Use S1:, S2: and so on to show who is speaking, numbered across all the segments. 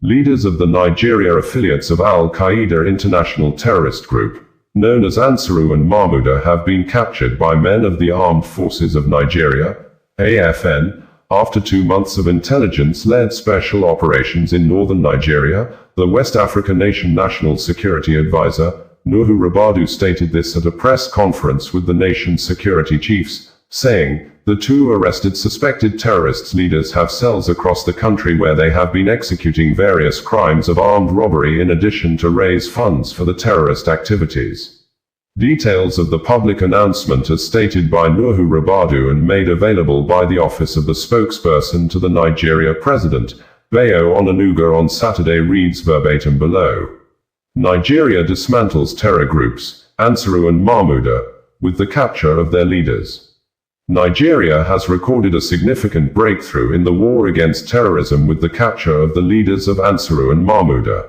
S1: Leaders of the Nigeria affiliates of Al-Qaeda International Terrorist Group, known as Ansaru and Mahmuda, have been captured by men of the Armed Forces of Nigeria, AFN, after 2 months of intelligence-led special operations in northern Nigeria. The West African nation National Security Advisor, Nuhu Ribadu, stated this at a press conference with the nation's security chiefs, saying, "The 2 arrested suspected terrorists leaders have cells across the country where they have been executing various crimes of armed robbery in addition to raise funds for the terrorist activities." Details of the public announcement as stated by Nuhu Ribadu and made available by the office of the spokesperson to the Nigeria President, Bayo Onanuga, on Saturday reads verbatim below. Nigeria dismantles terror groups, Ansaru and Mahmuda, with the capture of their leaders. Nigeria has recorded a significant breakthrough in the war against terrorism with the capture of the leaders of Ansaru and Mahmuda.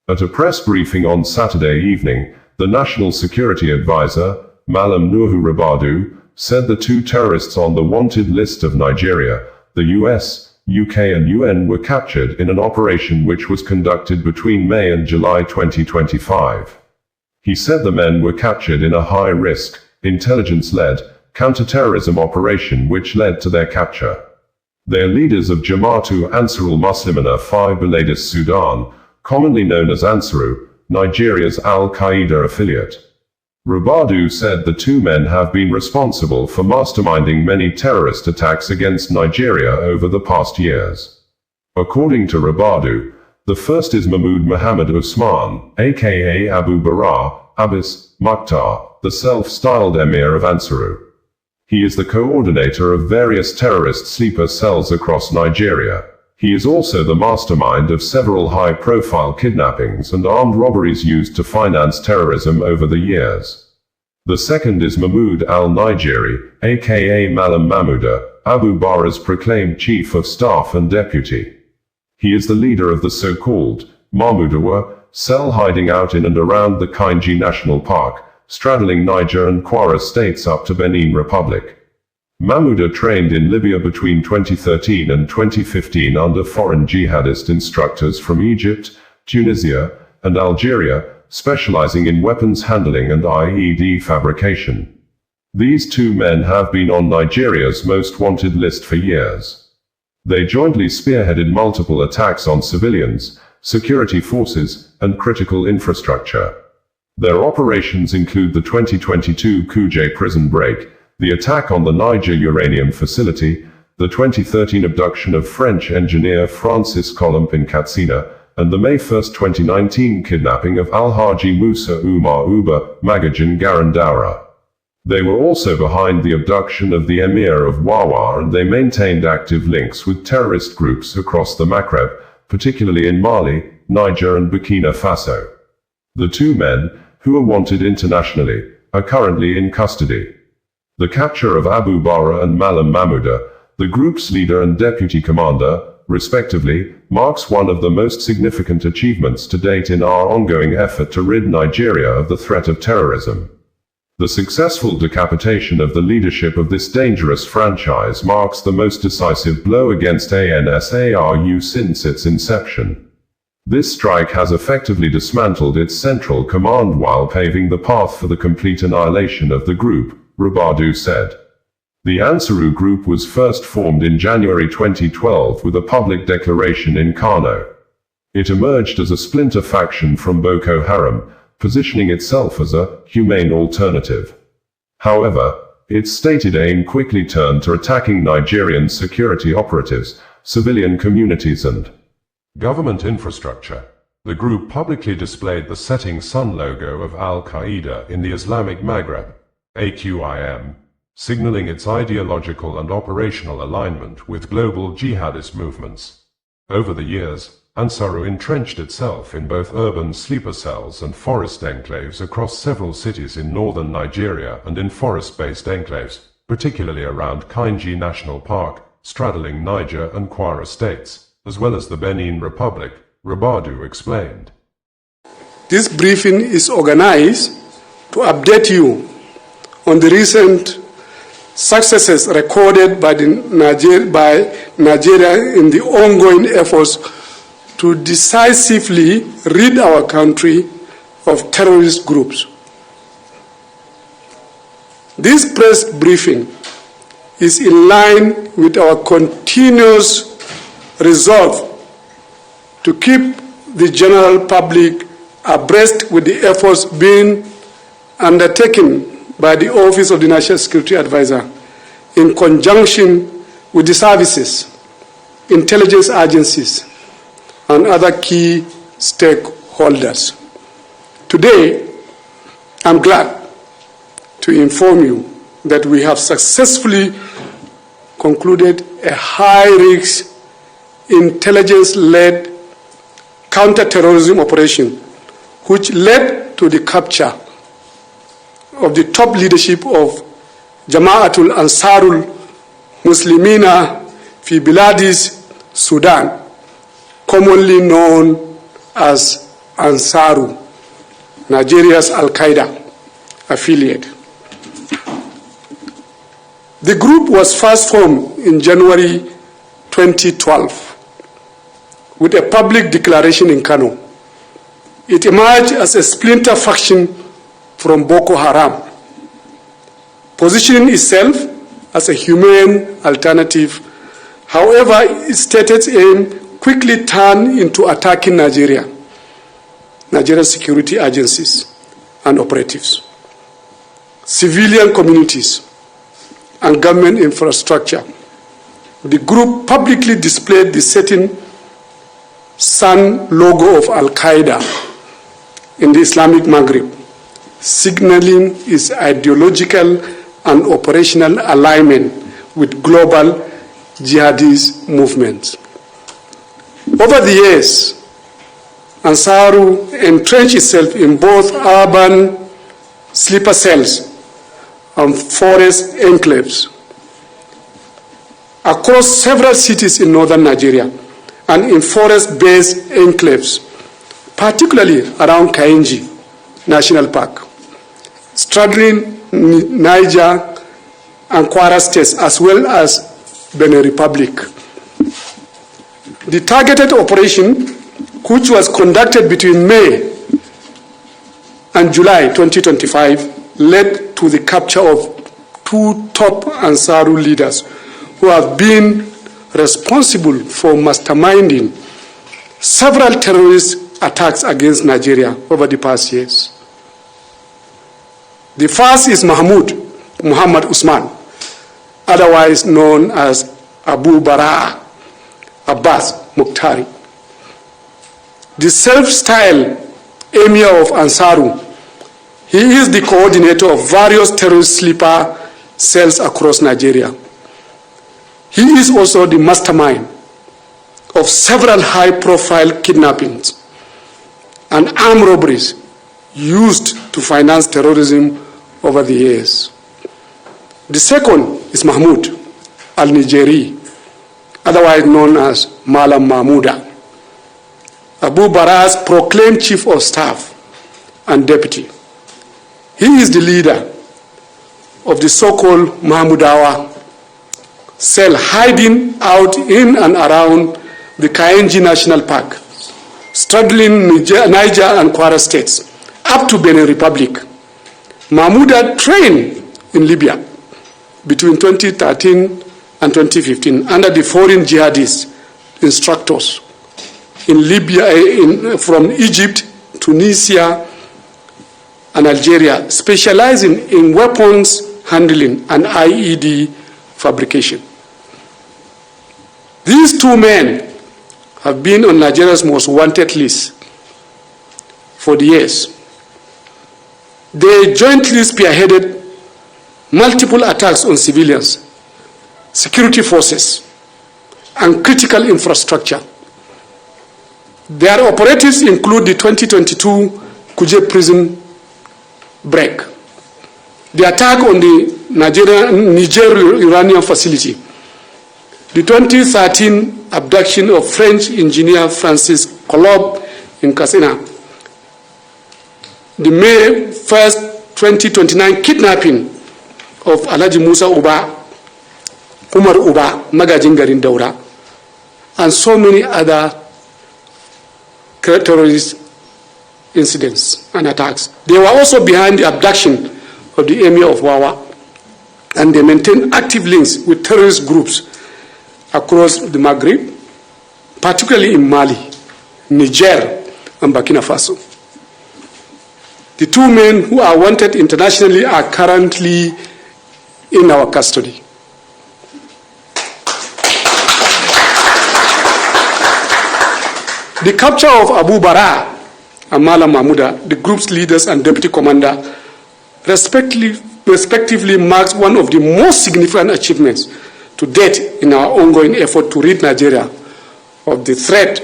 S1: At a press briefing on Saturday evening, the National Security Advisor, Malam Nuhu Ribadu, said the 2 terrorists on the wanted list of Nigeria, the US, UK and UN were captured in an operation which was conducted between May and July 2025. He said the men were captured in a high-risk, intelligence-led, counter-terrorism operation which led to their capture. They are leaders of Jama'atu Ansarul Muslimina fi Biladis Sudan, commonly known as Ansaru, Nigeria's Al-Qaeda affiliate. Ribadu said the 2 men have been responsible for masterminding many terrorist attacks against Nigeria over the past years. According to Ribadu, the first is Mahmoud Muhammad Usman, aka Abu Bara, Abbas, Mukhtar, the self-styled emir of Ansaru. He is the coordinator of various terrorist sleeper cells across Nigeria. He is also the mastermind of several high-profile kidnappings and armed robberies used to finance terrorism over the years. The second is Mahmoud al-Nigeri, aka Malam Mahmuda, Abu Bara's proclaimed chief of staff and deputy. He is the leader of the so-called Mahmudawa cell hiding out in and around the Kainji National Park, straddling Niger and Kwara states up to Benin Republic. Mahmuda trained in Libya between 2013 and 2015 under foreign jihadist instructors from Egypt, Tunisia, and Algeria, specializing in weapons handling and IED fabrication. These 2 men have been on Nigeria's most wanted list for years. They jointly spearheaded multiple attacks on civilians, security forces, and critical infrastructure. Their operations include the 2022 Kuje prison break, the attack on the Niger uranium facility, the 2013 abduction of French engineer Francis Colomb in Katsina, and the May 1, 2019 kidnapping of Alhaji Musa Umar Uba Magajan Garandaura. They were also behind the abduction of the emir of Wawa, and they maintained active links with terrorist groups across the Maghreb, particularly in Mali, Niger and Burkina Faso. The 2 men, who are wanted internationally, are currently in custody. The capture of Abu Bara and Malam Mahmuda, the group's leader and deputy commander, respectively, marks one of the most significant achievements to date in our ongoing effort to rid Nigeria of the threat of terrorism. The successful decapitation of the leadership of this dangerous franchise marks the most decisive blow against ANSARU since its inception. This strike has effectively dismantled its central command while paving the path for the complete annihilation of the group, Ribadu said. The Ansaru group was first formed in January 2012 with a public declaration in Kano. It emerged as a splinter faction from Boko Haram, positioning itself as a humane alternative. However, its stated aim quickly turned to attacking Nigerian security operatives, civilian communities and government infrastructure. The group publicly displayed the setting sun logo of Al-Qaeda in the Islamic Maghreb, AQIM, signaling its ideological and operational alignment with global jihadist movements. Over the years, Ansaru entrenched itself in both urban sleeper cells and forest enclaves across several cities in northern Nigeria and in forest-based enclaves, particularly around Kainji National Park, straddling Niger and Kwara states, as well as the Benin Republic, Ribadu explained.
S2: This briefing is organized to update you on the recent successes recorded by Nigeria in the ongoing efforts to decisively rid our country of terrorist groups. This press briefing is in line with our continuous resolve to keep the general public abreast with the efforts being undertaken by the Office of the National Security Advisor in conjunction with the services, intelligence agencies, and other key stakeholders. Today, I'm glad to inform you that we have successfully concluded a high-risk, intelligence-led counter-terrorism operation, which led to the capture of the top leadership of Jama'atul Ansarul Muslimina fi Biladis, Sudan, commonly known as Ansaru, Nigeria's Al-Qaeda affiliate. The group was first formed in January 2012 with a public declaration in Kano. It emerged as a splinter faction from Boko Haram, positioning itself as a humane alternative. However, its stated aim quickly turned into attacking Nigeria's security agencies and operatives, civilian communities, and government infrastructure. The group publicly displayed the setting sun logo of Al-Qaeda in the Islamic Maghreb, signaling its ideological and operational alignment with global jihadist movements. Over the years, Ansaru entrenched itself in both urban sleeper cells and forest enclaves across several cities in northern Nigeria and in forest-based enclaves, particularly around Kainji National Park, straddling Niger and Kwara states, as well as Benin Republic. The targeted operation, which was conducted between May and July 2025, led to the capture of two top Ansaru leaders who have been responsible for masterminding several terrorist attacks against Nigeria over the past years. The first is Muhammad Usman, otherwise known as Abu Bara Abbas Mukhtari, the self-styled emir of Ansaru. He is the coordinator of various terrorist sleeper cells across Nigeria. He is also the mastermind of several high-profile kidnappings and armed robberies used to finance terrorism over the years. The second is Mahmoud al-Nijeri, otherwise known as Malam Mahmouda, Abu Bara's proclaimed chief of staff and deputy. He is the leader of the so-called Mahmoudawa cell hiding out in and around the Kainji National Park, straddling Niger and Kwara states, up to Benin Republic. Mahmouda trained in Libya between 2013 and 2015 under the foreign jihadist instructors in Libya, from Egypt, Tunisia, and Algeria, specializing in weapons handling and IED fabrication. These two men have been on Nigeria's most wanted list for the years. They jointly spearheaded multiple attacks on civilians, security forces, and critical infrastructure. Their operatives include the 2022 Kuje prison break, the attack on the Niger uranium facility, the 2013 abduction of French engineer Francis Kolob in Katsina, the May 1st, 2029 kidnapping of Alhaji Musa Uba, Umar Uba, Magajin Garin Daura, and so many other terrorist incidents and attacks. They were also behind the abduction of the Emir of Wawa, and they maintain active links with terrorist groups across the Maghreb, particularly in Mali, Niger, and Burkina Faso. The two men who are wanted internationally are currently in our custody. The capture of Abu Bara and Malam Mahmouda, the group's leaders and deputy commander, respectively marks one of the most significant achievements to date in our ongoing effort to rid Nigeria of the threat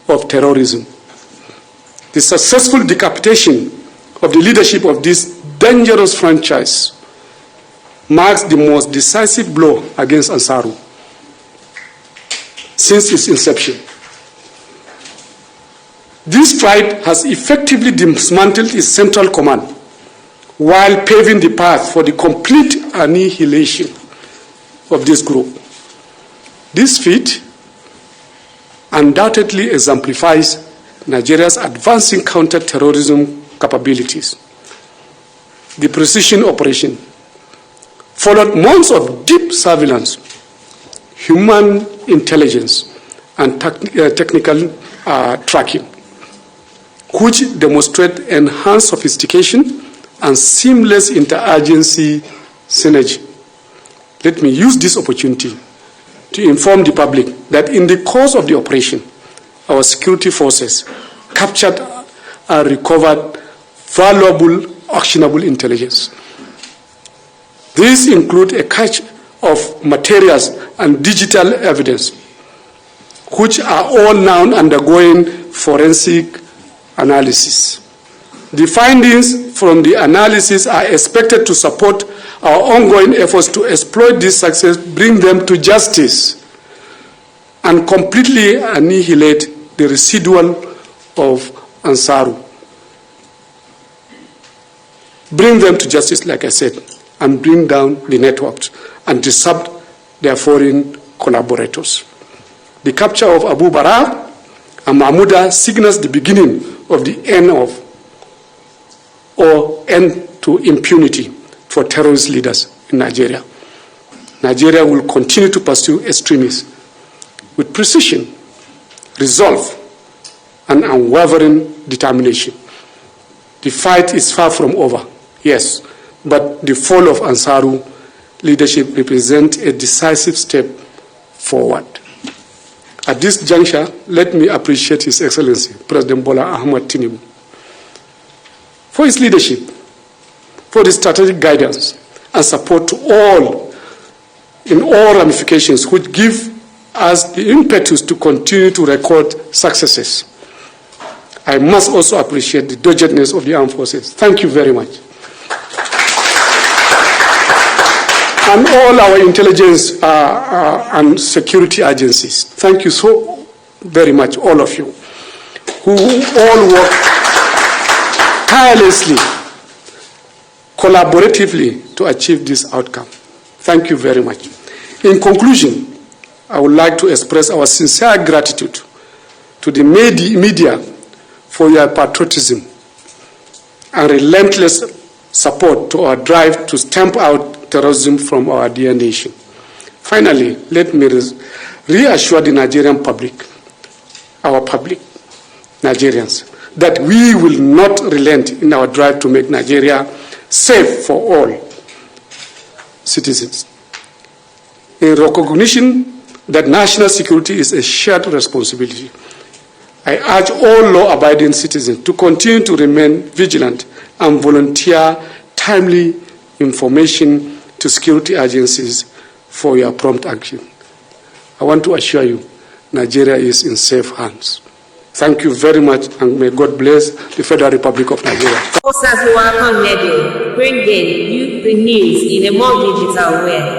S2: of terrorism. The successful decapitation of the leadership of this dangerous franchise marks the most decisive blow against Ansaru since its inception. This fight has effectively dismantled its central command while paving the path for the complete annihilation of this group. This feat undoubtedly exemplifies Nigeria's advancing counter-terrorism capabilities. The precision operation followed months of deep surveillance, human intelligence, and technical tracking, which demonstrate enhanced sophistication and seamless interagency synergy. Let me use this opportunity to inform the public that in the course of the operation, our security forces captured and recovered valuable, actionable intelligence. These include a cache of materials and digital evidence, which are all now undergoing forensic analysis. The findings from the analysis are expected to support our ongoing efforts to exploit this success, bring them to justice, and completely annihilate the residual of Ansaru. Bring them to justice, like I said, and bring down the networks and disrupt their foreign collaborators. The capture of Abu Bara and Mahmouda signals the beginning of the end of or end to impunity for terrorist leaders in Nigeria. Nigeria will continue to pursue extremists with precision, resolve, and unwavering determination. The fight is far from over, yes, but the fall of Ansaru leadership represents a decisive step forward. At this juncture, let me appreciate His Excellency, President Bola Ahmed Tinubu, for his leadership, for the strategic guidance and support to all, in all ramifications, which give us the impetus to continue to record successes. I must also appreciate the doggedness of the armed forces. Thank you very much. And all our intelligence and security agencies. Thank you so very much, all of you, who all work tirelessly, collaboratively to achieve this outcome. Thank you very much. In conclusion, I would like to express our sincere gratitude to the media for your patriotism and relentless support to our drive to stamp out terrorism from our dear nation. Finally, let me reassure the Nigerian public, our public, Nigerians, that we will not relent in our drive to make Nigeria safe for all citizens. In recognition that national security is a shared responsibility, I urge all law-abiding citizens to continue to remain vigilant and volunteer timely information to security agencies for your prompt action. I want to assure you, Nigeria is in safe hands. Thank you very much, and may God bless the Federal Republic of Nigeria.
S3: Welcome Radio, bringing you the news in a more digital way.